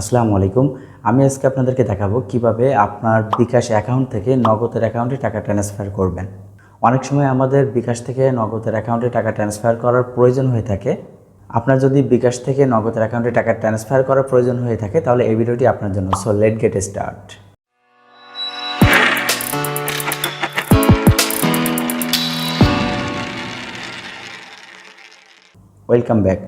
আসসালামু আলাইকুম। আমি আজকে আপনাদেরকে দেখাবো কিভাবে আপনার বিকাশ অ্যাকাউন্ট থেকে নগদের অ্যাকাউন্টে টাকা ট্রান্সফার করবেন। অনেক সময় আমাদের বিকাশ থেকে নগদের অ্যাকাউন্টে টাকা ট্রান্সফার করার প্রয়োজন হয়ে থাকে। আপনার যদি বিকাশ থেকে নগদের অ্যাকাউন্টে টাকা ট্রান্সফার করার প্রয়োজন হয়ে থাকে তাহলে এই ভিডিওটি আপনার জন্য। So late get start. Welcome back.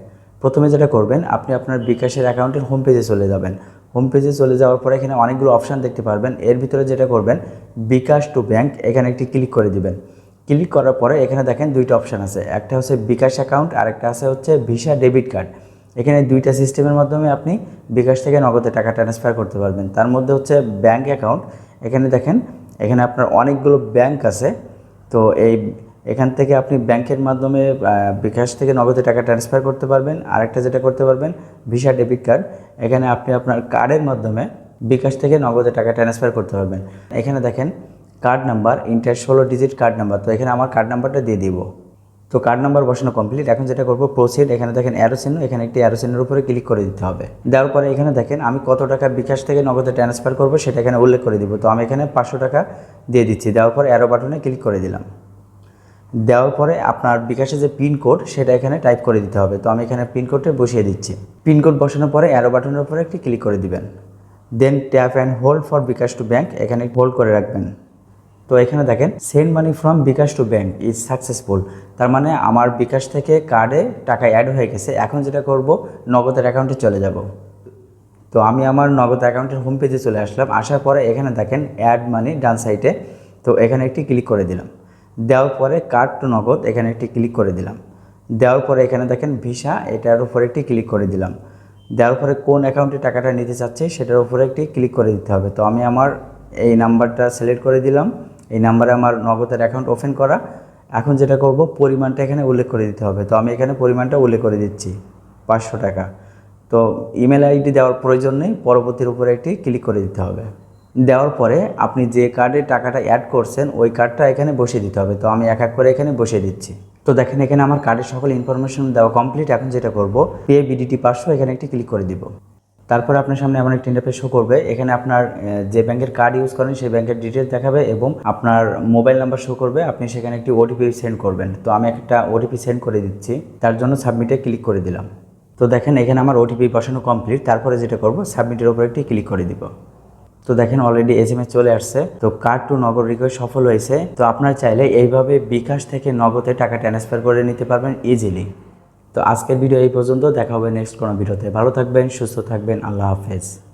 প্রথমে যেটা করবেন, আপনি আপনার বিকাশের অ্যাকাউন্টের হোম পেজে চলে যাবেন। হোম পেজে চলে যাওয়ার পরে এখানে অনেকগুলো অপশান দেখতে পারবেন। এর ভিতরে যেটা করবেন, বিকাশ টু ব্যাংক, এখানে একটি ক্লিক করে দিবেন। ক্লিক করার পরে এখানে দেখেন দুইটা অপশান আছে, একটা হচ্ছে বিকাশ অ্যাকাউন্ট আর একটা আছে হচ্ছে ভিসা ডেবিট কার্ড। এখানে দুইটা সিস্টেমের মাধ্যমে আপনি বিকাশ থেকে নগদে টাকা ট্রান্সফার করতে পারবেন। তার মধ্যে হচ্ছে ব্যাংক অ্যাকাউন্ট। এখানে দেখেন, এখানে আপনার অনেকগুলো ব্যাংক আছে। তো এখান থেকে আপনি ব্যাংকের মাধ্যমে বিকাশ থেকে নগদে টাকা ট্রান্সফার করতে পারবেন। আরেকটা যেটা করতে পারবেন, ভিসা ডেবিট কার্ড। এখানে আপনি আপনার কার্ডের মাধ্যমে বিকাশ থেকে নগদে টাকা ট্রান্সফার করতে পারবেন। এখানে দেখেন card number, inter 16 digit card number. তো এখানে আমার কার্ড নাম্বারটা দিয়ে দিব। তো কার্ড নাম্বার বসানো কমপ্লিট। এখন যেটা করব, প্রসিড। এখানে দেখেন অ্যারো চিহ্ন, এখানে একটি অ্যারো চিহ্নের উপরে ক্লিক করে দিতে হবে। দেওয়ার পরে এখানে দেখেন আমি কত টাকা বিকাশ থেকে নগদে ট্রান্সফার করব সেটা এখানে উল্লেখ করে দিব। তো আমি এখানে 500 টাকা দিয়ে দিচ্ছি। দেওয়ার পরে অ্যারো বাটনে ক্লিক করে দিলাম। দেওয়ার পরে আপনার বিকাশে যে পিনকোড সেটা এখানে টাইপ করে দিতে হবে। তো আমি এখানে পিনকোডটা বসিয়ে দিচ্ছি। পিনকোড বসানোর পরে অ্যারো বাটনের উপরে একটি ক্লিক করে দিবেন। Then tap and hold for bKash to bank, এখানে হোল্ড করে রাখবেন। তো এখানে দেখেন send money from bKash to bank is successful. তার মানে আমার বিকাশ থেকে কার্ডে টাকা অ্যাড হয়ে গেছে। এখন যেটা করব, নগদের অ্যাকাউন্টে চলে যাব। তো আমি আমার নগদ অ্যাকাউন্টের হোম পেজে চলে আসলাম। আসার পরে এখানে দেখেন অ্যাড মানি ডান সাইডে। তো এখানে একটি ক্লিক করে দিলাম। দেওয়ার পরে কার্ড টু নগদ, এখানে একটি ক্লিক করে দিলাম। দেওয়ার পরে এখানে দেখেন ভিসা, এটার উপরে একটি ক্লিক করে দিলাম। দেওয়ার পরে কোন অ্যাকাউন্টে টাকাটা নিতে চাচ্ছি সেটার উপরে একটি ক্লিক করে দিতে হবে। তো আমি আমার এই নাম্বারটা সিলেক্ট করে দিলাম। এই নাম্বারে আমার নগদের অ্যাকাউন্ট ওপেন করা। এখন যেটা করব, পরিমাণটা এখানে উল্লেখ করে দিতে হবে। তো আমি এখানে পরিমাণটা উল্লেখ করে দিচ্ছি, 500 টাকা। তো ইমেল আইডি দেওয়ার প্রয়োজন নেই, পরবর্তীর উপরে একটি ক্লিক করে দিতে হবে। দেওয়ার পরে আপনি যে কার্ডে টাকাটা অ্যাড করছেন ওই কার্ডটা এখানে বসিয়ে দিতে হবে। তো আমি এক এক করে এখানে বসিয়ে দিচ্ছি। তো দেখেন এখানে আমার কার্ডের সকল ইনফরমেশন দেওয়া কমপ্লিট। এখন যেটা করব, পে বিডিটি 500, এখানে একটি ক্লিক করে দিব। তারপরে আপনার সামনে এমন একটি ইন্টারফেস শো করবে। এখানে আপনার যে ব্যাংকের কার্ড ইউজ করেন সেই ব্যাংকের ডিটেলস দেখাবে এবং আপনার মোবাইল নাম্বার শো করবে। আপনি সেখানে একটি ওটিপি সেন্ড করবেন। তো আমি একটা ওটিপি সেন্ড করে দিচ্ছি, তার জন্য সাবমিটে ক্লিক করে দিলাম। তো দেখেন এখানে আমার ওটিপি বসানো কমপ্লিট। তারপরে যেটা করব, সাবমিটের উপর একটি ক্লিক করে দিব। তো দেখেন অলরেডি এসএমএস চলে আসছে। তো কার্ড টু নগদ রিকোয়েস্ট সফল হয়েছে। তো আপনারা চাইলে এইভাবে বিকাশ থেকে নগদে টাকা ট্রান্সফার করে নিতে পারবেন ইজিলি। তো আজকের ভিডিও এই পর্যন্ত। দেখা হবে নেক্সট কোনো ভিডিওতে। ভালো থাকবেন, সুস্থ থাকবেন। আল্লাহ হাফেজ।